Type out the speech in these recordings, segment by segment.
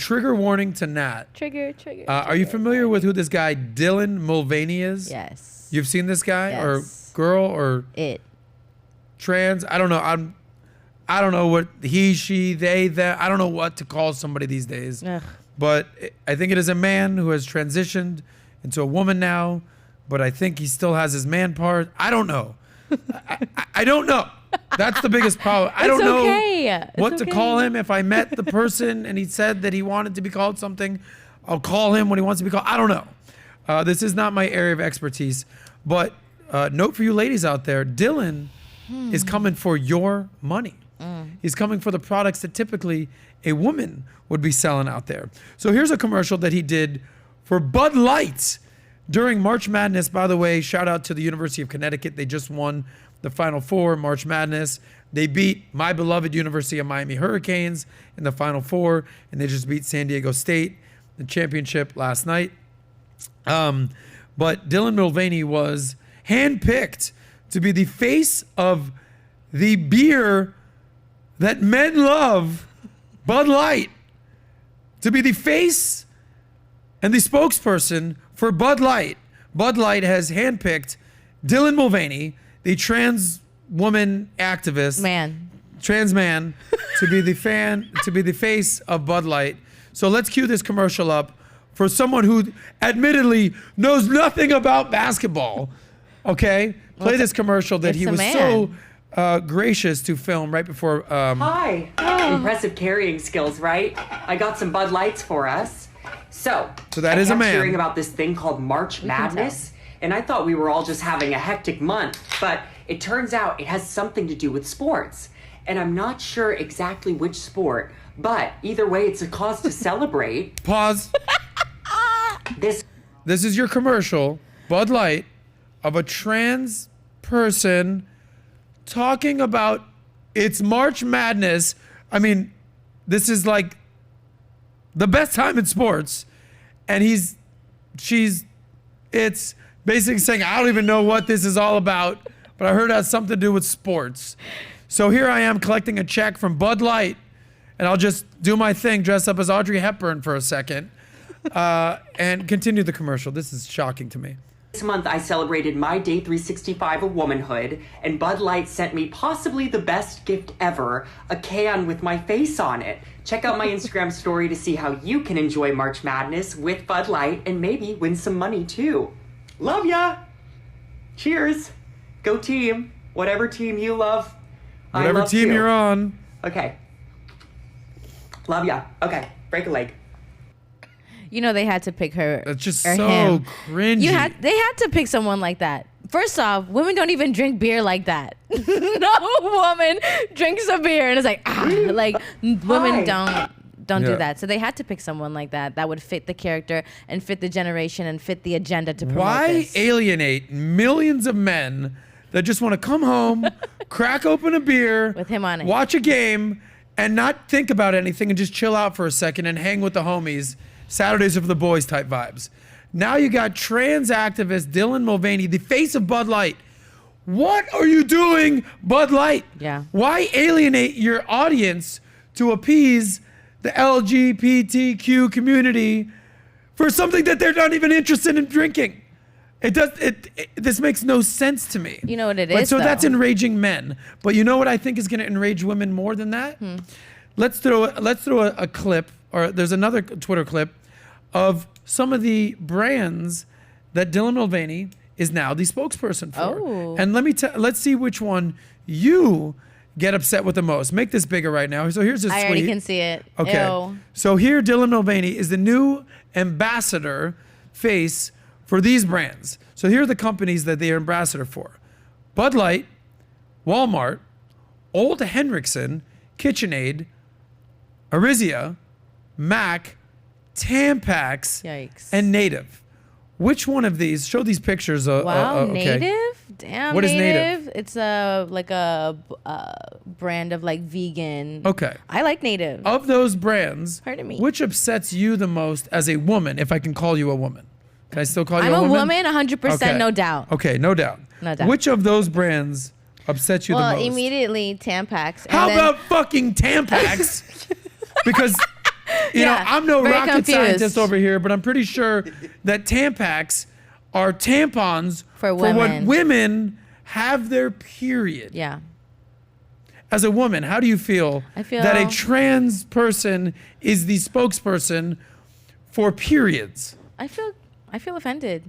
trigger warning to Nat. Trigger. Are you familiar with who this guy Dylan Mulvaney is? Yes. You've seen this guy Yes. or girl or trans? I don't know. I don't know what he, she, they, that. I don't know what to call somebody these days. Ugh. But I think it is a man who has transitioned into a woman now. But I think he still has his man part. I don't know. I don't know. That's the biggest problem. I don't know what to call him. If I met the person and he said that he wanted to be called something, I'll call him when he wants to be called. I don't know. This is not my area of expertise. But note for you ladies out there, Dylan is coming for your money. He's coming for the products that typically a woman would be selling out there. So here's a commercial that he did for Bud Light during March Madness. By the way, shout out to the University of Connecticut. They just won the Final Four, March Madness. They beat my beloved University of Miami Hurricanes in the Final Four, and they just beat San Diego State in the championship last night. But Dylan Mulvaney was handpicked to be the face of the beer that men love, Bud Light, to be the face and the spokesperson for Bud Light. Bud Light has handpicked Dylan Mulvaney, the trans woman activist, trans man, to be the face of Bud Light. So let's cue this commercial up for someone who admittedly knows nothing about basketball. Okay, play this commercial that he was so gracious to film right before. Hi. Impressive carrying skills, right? I got some Bud Lights for us. So that is a man. Hearing about this thing called March Madness, and I thought we were all just having a hectic month, but it turns out it has something to do with sports. And I'm not sure exactly which sport, but either way, it's a cause to celebrate. Pause. This is your commercial, Bud Light, of a trans person talking about it's March Madness. I mean, this is like the best time in sports. And it's basically saying, I don't even know what this is all about, but I heard it has something to do with sports. So here I am collecting a check from Bud Light, and I'll just do my thing, dress up as Audrey Hepburn for a second, and continue the commercial. This is shocking to me. This month, I celebrated my day 365 of womanhood, and Bud Light sent me possibly the best gift ever, a can with my face on it. Check out my Instagram story to see how you can enjoy March Madness with Bud Light and maybe win some money too. Love ya! Cheers! Go team! Whatever team you love, whatever I love team too. you're on. Okay. Love ya. Okay, break a leg. You know they had to pick her. It's just or so him. cringy. They had to pick someone like that. First off, women don't even drink beer like that. No woman drinks a beer and it's like women don't do that. So they had to pick someone like that would fit the character and fit the generation and fit the agenda to promote this. Alienate millions of men that just want to come home, crack open a beer with him on it, watch a game, and not think about anything and just chill out for a second and hang with the homies? Saturdays of the boys type vibes. Now you got trans activist Dylan Mulvaney, the face of Bud Light. What are you doing, Bud Light? Yeah. Why alienate your audience to appease the LGBTQ community for something that they're not even interested in drinking? This makes no sense to me. You know what it is, so that's enraging men. But you know what I think is going to enrage women more than that? Let's throw a clip, or there's another Twitter clip of some of the brands that Dylan Mulvaney is now the spokesperson for. Oh. And let's see which one you get upset with the most. Make this bigger right now. So here's his tweet. I already can see it. Okay. Ew. So here Dylan Mulvaney is the new ambassador face for these brands. So here are the companies that they are ambassador for: Bud Light, Walmart, Old Henriksen, KitchenAid, Arizia, Mac, Tampax, Yikes. and Native. Which one of these? Show these pictures. Wow, okay. Native? Damn, What is Native? It's like a brand of like vegan. Okay. I like Native. Of those brands, Pardon me. which upsets you the most as a woman, if I can call you a woman? Can I still call you a woman? I'm a woman, 100%, Okay. no doubt. Okay, no doubt. No doubt. Which of those brands upsets you the most? Well, immediately Tampax. How about fucking Tampax? Because You know, I'm no very rocket confused. scientist over here, but I'm pretty sure that Tampax are tampons For when women. women have their period. Yeah. As a woman, how do you feel, I feel- that a trans person is the spokesperson for periods? I feel offended.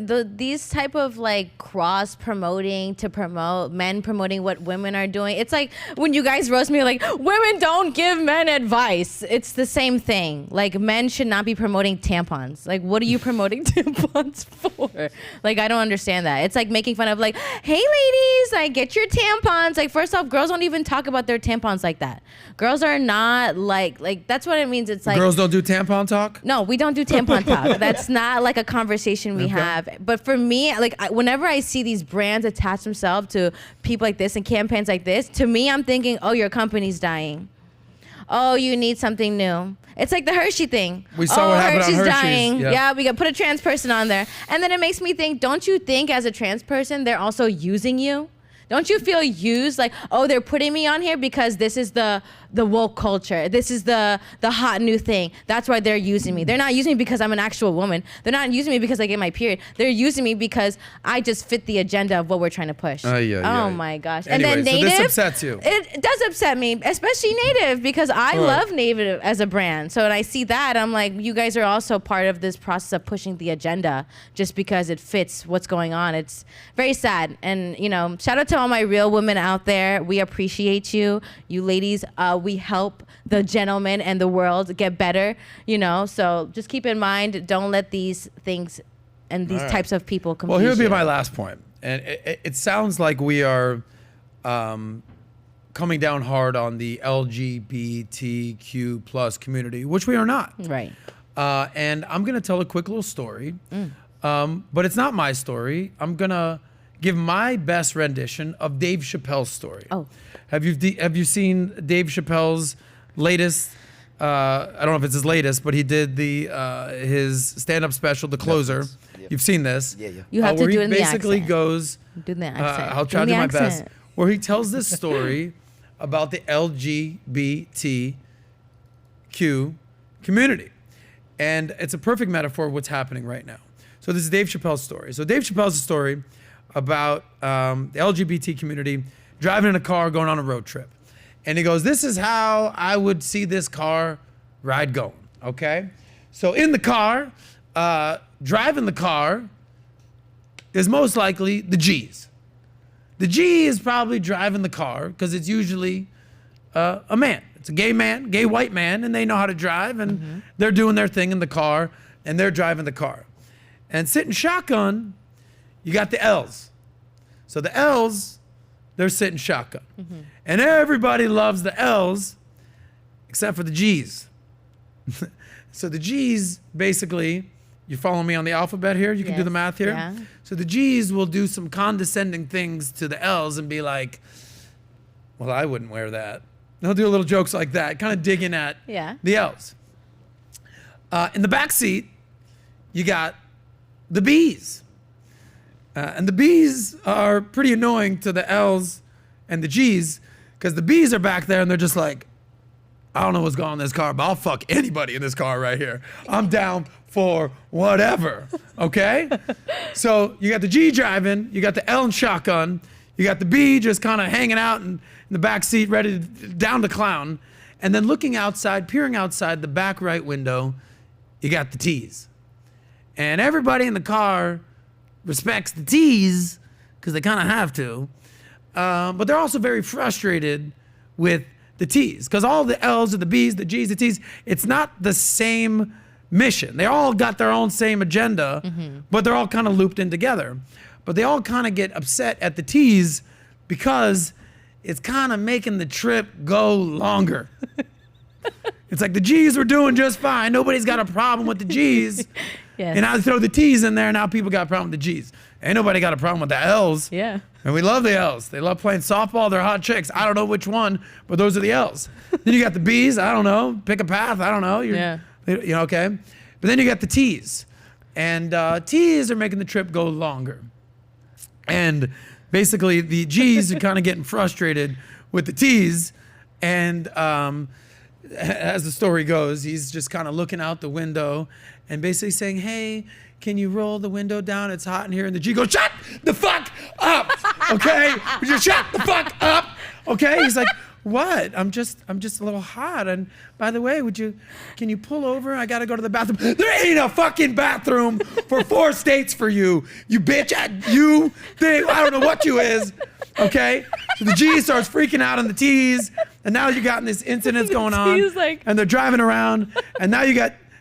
These type of like cross promoting to promote men promoting what women are doing. It's like when you guys roast me like women don't give men advice. It's the same thing. Like men should not be promoting tampons. Like what are you promoting tampons for? Like I don't understand that. It's like making fun of like, hey ladies, like get your tampons. Like first off, girls don't even talk about their tampons like that. Girls are not like that's what it means. It's like Girls don't do tampon talk? no, we don't do tampon talk. That's not like a conversation we have. But for me, like whenever I see these brands attach themselves to people like this and campaigns like this, to me, I'm thinking, oh, your company's dying. Oh, you need something new. It's like the Hershey thing. We saw what happened on Hershey's Hershey's. dying. Yeah. Yeah, we got put a trans person on there. And then it makes me think, don't you think as a trans person, they're also using you? Don't you feel used? Like, oh, they're putting me on here because this is the woke culture. This is the hot new thing. That's why they're using me. They're not using me because I'm an actual woman. They're not using me because I get my period. They're using me because I just fit the agenda of what we're trying to push. Oh my gosh. Anyway, and then so Native. this upsets you. It does upset me, especially Native, because I love Native as a brand. So when I see that, I'm like, you guys are also part of this process of pushing the agenda just because it fits what's going on. It's very sad. And, you know, shout out to all my real women out there. We appreciate you. You ladies, we help the gentlemen and the world get better, you know. So just keep in mind, don't let these things and these types of people confuse Well, here would be you. my last point. And it sounds like we are coming down hard on the LGBTQ plus community, which we are not. Right. And I'm going to tell a quick little story. But it's not my story. I'm going to give my best rendition of Dave Chappelle's story. Oh. Have you seen Dave Chappelle's latest? I don't know if it's his latest, but he did his stand-up special, The Closer. Yeah. You've seen this. Yeah, yeah. You have to where do he it in the basically accent. goes. Do the accent. I'll try to do my best. accent. Where he tells this story about the LGBTQ community, and it's a perfect metaphor of what's happening right now. So this is Dave Chappelle's story. So Dave Chappelle's story about the LGBT community driving in a car going on a road trip. And he goes, this is how I would see this car ride going, okay? So in the car, driving the car is most likely the G's. The G is probably driving the car because it's usually a man. It's a gay white man, and they know how to drive, and they're doing their thing in the car, and they're driving the car. And sitting shotgun, you got the L's. So the L's, they're sitting shotgun. And everybody loves the L's except for the G's. So the G's, basically, you follow me on the alphabet here? You can do Yes, the math here? yeah. So the G's will do some condescending things to the L's and be like, well, I wouldn't wear that. They'll do little jokes like that, kind of digging at the L's. In the back seat, you got the B's. And the B's are pretty annoying to the L's and the G's because the B's are back there and they're just like, I don't know what's going on in this car, but I'll fuck anybody in this car right here. I'm down for whatever, okay? So you got the G driving, you got the L in shotgun, you got the B just kind of hanging out in the back seat, ready to down the clown, and then looking outside, peering outside the back right window, you got the T's. And everybody in the car respects the T's because they kind of have to, but they're also very frustrated with the T's because all the L's and the B's, the G's, the T's, it's not the same mission. They all got their own same agenda, but they're all kind of looped in together. But they all kind of get upset at the T's because it's kind of making the trip go longer. It's like the G's were doing just fine. Nobody's got a problem with the G's. Yes. And now they throw the T's in there, and now people got a problem with the G's. Ain't nobody got a problem with the L's. Yeah. And we love the L's. They love playing softball. They're hot chicks. I don't know which one, but those are the L's. Then you got the B's. I don't know. Pick a path. I don't know. You know, okay? But then you got the T's. And T's are making the trip go longer. And basically, the G's are kind of getting frustrated with the T's. And as the story goes, he's just kind of looking out the window and basically saying, hey, can you roll the window down? It's hot in here. And the G goes, shut the fuck up, okay? Would you shut the fuck up, okay? He's like, what? I'm just a little hot. And by the way, can you pull over? I gotta go to the bathroom. There ain't a fucking bathroom for 4 states for you, you bitch. You thing, I don't know what you is, okay? So the G starts freaking out on the T's, and now you got this incident's going on, and they're driving around, and now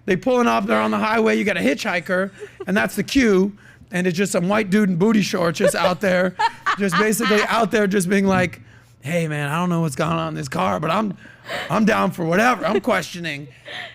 they pulling up, they're on the highway, you got a hitchhiker, and that's the Q, and it's just some white dude in booty shorts just out there, just basically out there just being like, hey man, I don't know what's going on in this car, but I'm down for whatever. I'm questioning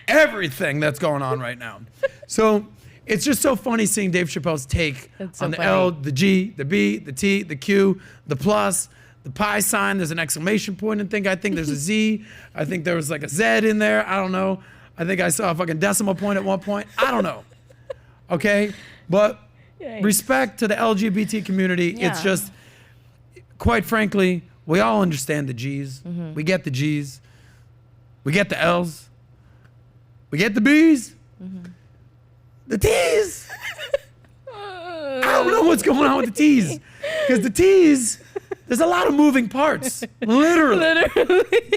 everything that's going on right now. So it's just so funny seeing Dave Chappelle's take on the L, the G, the B, the T, the Q, the plus, the pi sign. There's an exclamation point and I think there's a Z. I think there was like a Z in there. I don't know. I think I saw a fucking decimal point at one point. I don't know. Okay? But respect to the LGBT community. Yeah. It's just, quite frankly, we all understand the G's. Mm-hmm. We get the G's. We get the L's. We get the B's. Mm-hmm. The T's. I don't know what's going on with the T's. Because the T's, there's a lot of moving parts. Literally.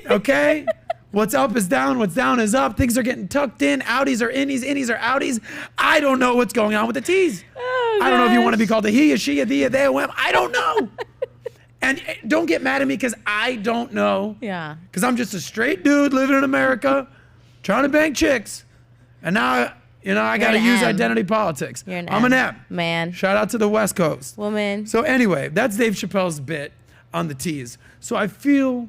Okay? What's up is down. What's down is up. Things are getting tucked in. Outies are innies. Innies are outies. I don't know what's going on with the T's. Oh, I don't know if you want to be called a he, a she, a thee, a they, a them. I don't know. And don't get mad at me because I don't know. Yeah. Because I'm just a straight dude living in America, trying to bang chicks. And now, I got to use identity politics. I'm an M. Man. Shout out to the West Coast. Woman. So anyway, that's Dave Chappelle's bit on the T's. So I feel,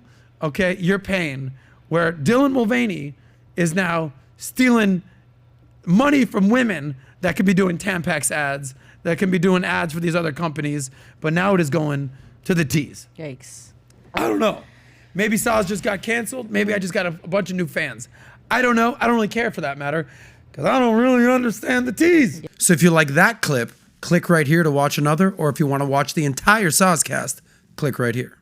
your pain, where Dylan Mulvaney is now stealing money from women that could be doing Tampax ads, that can be doing ads for these other companies, but now it is going to the T's. Yikes. I don't know. Maybe Sos just got canceled. Maybe I just got a bunch of new fans. I don't know. I don't really care for that matter because I don't really understand the T's. So if you like that clip, click right here to watch another. Or if you want to watch the entire Soscast, click right here.